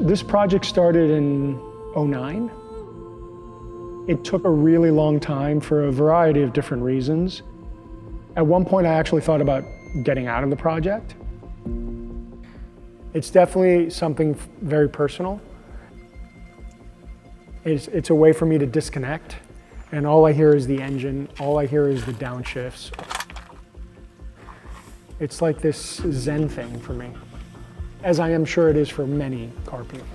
This project started in '09. It took a really long time for a variety of different reasons. At one point, I actually thought about getting out of the project. It's definitely something very personal. It's a way for me to disconnect, and all I hear is the engine, all I hear is the downshifts. It's like this Zen thing for me, as I am sure it is for many car people.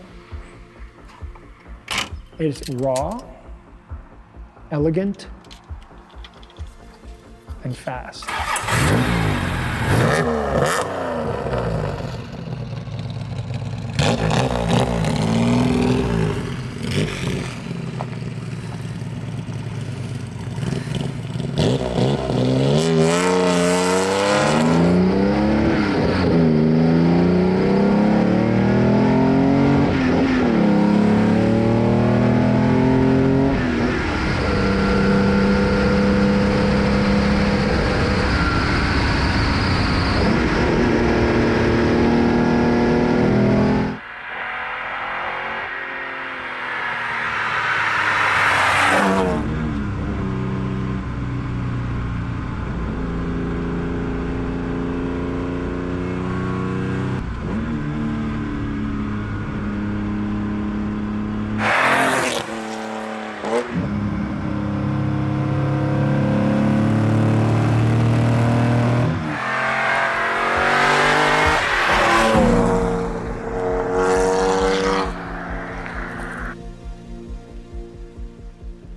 It's raw, elegant, and fast.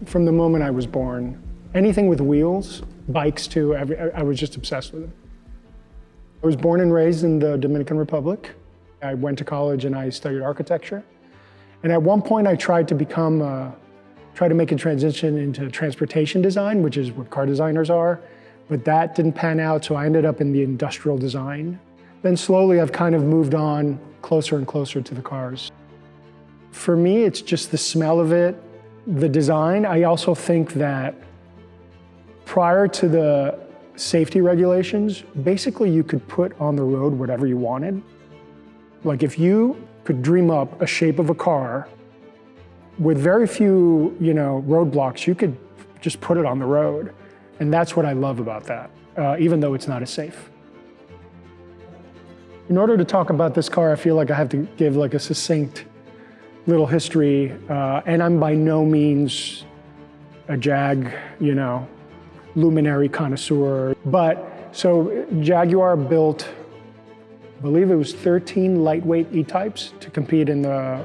From the moment I was born, anything with wheels, bikes too, I was just obsessed with it. I was born and raised in the Dominican Republic. I went to college and I studied architecture. And at one point I tried to make a transition into transportation design, which is what car designers are, but that didn't pan out, so I ended up in the industrial design. Then slowly I've kind of moved on closer and closer to the cars. For me, it's just the smell of it, the design. I also think that prior to the safety regulations, basically you could put on the road whatever you wanted. Like if you could dream up a shape of a car with very few, roadblocks, you could just put it on the road. And that's what I love about that, even though it's not as safe. In order to talk about this car, I feel like I have to give like a succinct little history, and I'm by no means a luminary connoisseur. But so Jaguar built, I believe it was 13 lightweight E-types to compete in the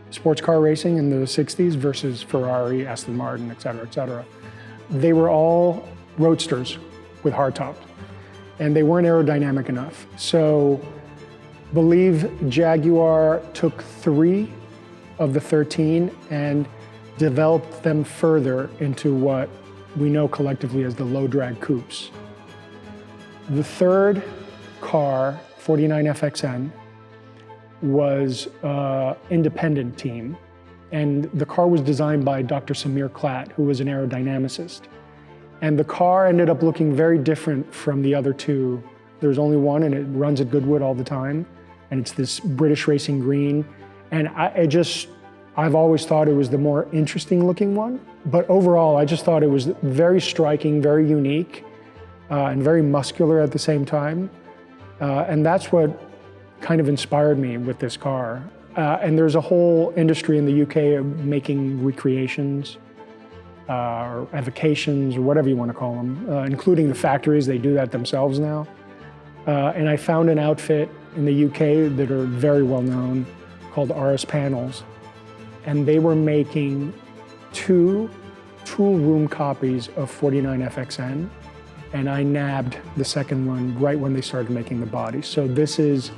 sports car racing in the 60s versus Ferrari, Aston Martin, et cetera, et cetera. They were all roadsters with hardtops, and they weren't aerodynamic enough. So I believe Jaguar took 3 of the 13 and developed them further into what we know collectively as the low drag coupes. The third car, 49FXN, was an independent team, and the car was designed by Dr. Samir Klatt, who was an aerodynamicist. And the car ended up looking very different from the other two. There's only one, and it runs at Goodwood all the time, and it's this British racing green. And I've always thought it was the more interesting looking one. But overall, I just thought it was very striking, very unique, and very muscular at the same time. And that's what kind of inspired me with this car. And there's a whole industry in the UK of making recreations, or evocations, or whatever you want to call them, including the factories. They do that themselves now. And I found an outfit in the UK that are very well known called RS Panels. And they were making 2 tool room copies of 49FXN. And I nabbed the second one right when they started making the body. So this is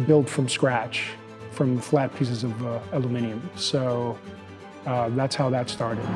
built from scratch, from flat pieces of aluminum. So that's how that started.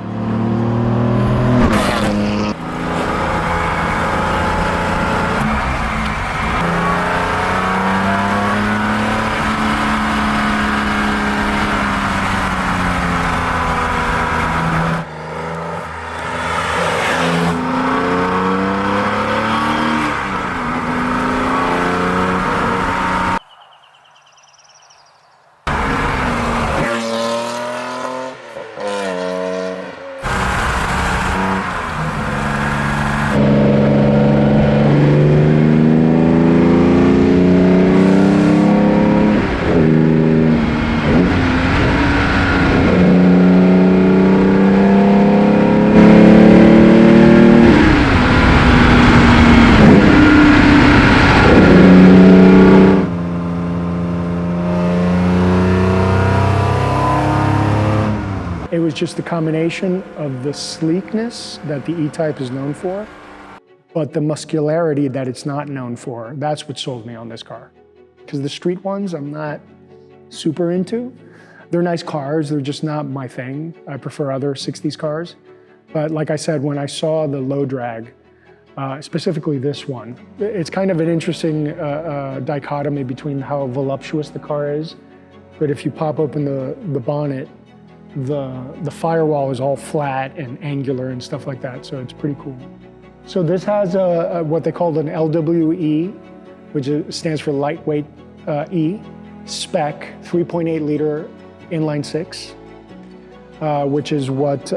just the combination of the sleekness that the E-Type is known for, but the muscularity that it's not known for. That's what sold me on this car. Because the street ones, I'm not super into. They're nice cars, they're just not my thing. I prefer other 60s cars. But like I said, when I saw the low drag, specifically this one, it's kind of an interesting dichotomy between how voluptuous the car is. But if you pop open the bonnet, the firewall is all flat and angular and stuff like that, so it's pretty cool. So this has what they call an LWE, which stands for lightweight E, spec 3.8 liter inline six, which is what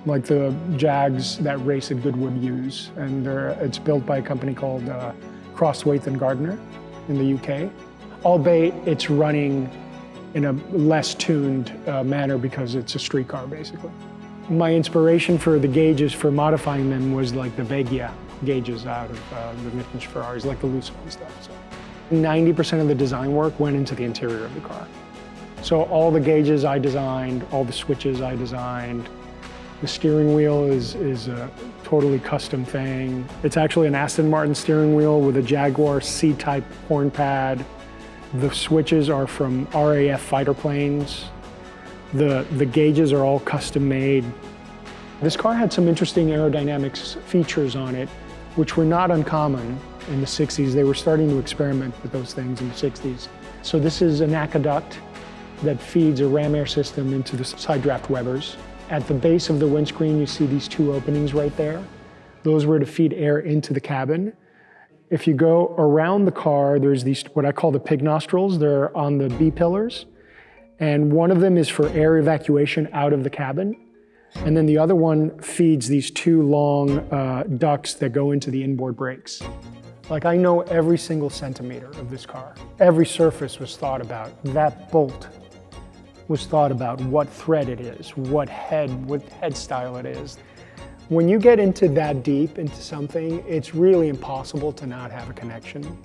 like the Jags that race at Goodwood use. And it's built by a company called Crosthwaite and Gardner in the UK. Albeit it's running in a less tuned manner because it's a street car, basically. My inspiration for the gauges for modifying them was like the Veggia gauges out of the vintage Ferraris, like the Lusso and stuff. So 90% of the design work went into the interior of the car. So all the gauges I designed, all the switches I designed. The steering wheel is a totally custom thing. It's actually an Aston Martin steering wheel with a Jaguar C-type horn pad. The switches are from RAF fighter planes. The gauges are all custom made. This car had some interesting aerodynamics features on it, which were not uncommon in the 60s. They were starting to experiment with those things in the 60s. So this is an aqueduct that feeds a ram air system into the side draft Webers. At the base of the windscreen, you see these two openings right there. Those were to feed air into the cabin. If you go around the car, there's these, what I call the pig nostrils. They're on the B-pillars. And one of them is for air evacuation out of the cabin. And then the other one feeds these two long ducts that go into the inboard brakes. Like, I know every single centimeter of this car. Every surface was thought about. That bolt was thought about, what thread it is, what head style it is. When you get into that deep into something, it's really impossible to not have a connection.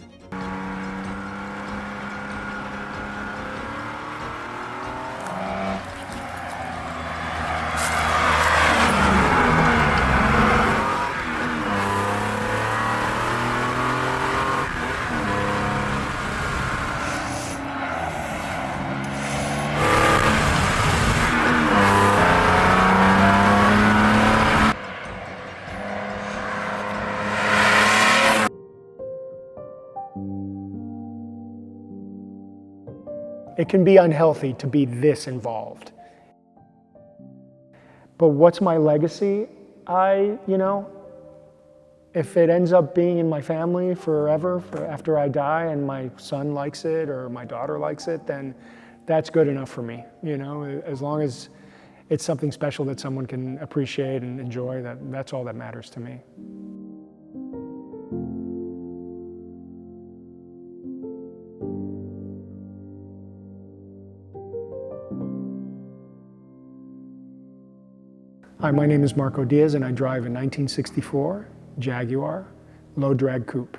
It can be unhealthy to be this involved. But what's my legacy? If it ends up being in my family forever, after I die and my son likes it or my daughter likes it, then that's good enough for me. As long as it's something special that someone can appreciate and enjoy, that's all that matters to me. Hi, my name is Marco Diez and I drive a 1964 Jaguar low drag coupe.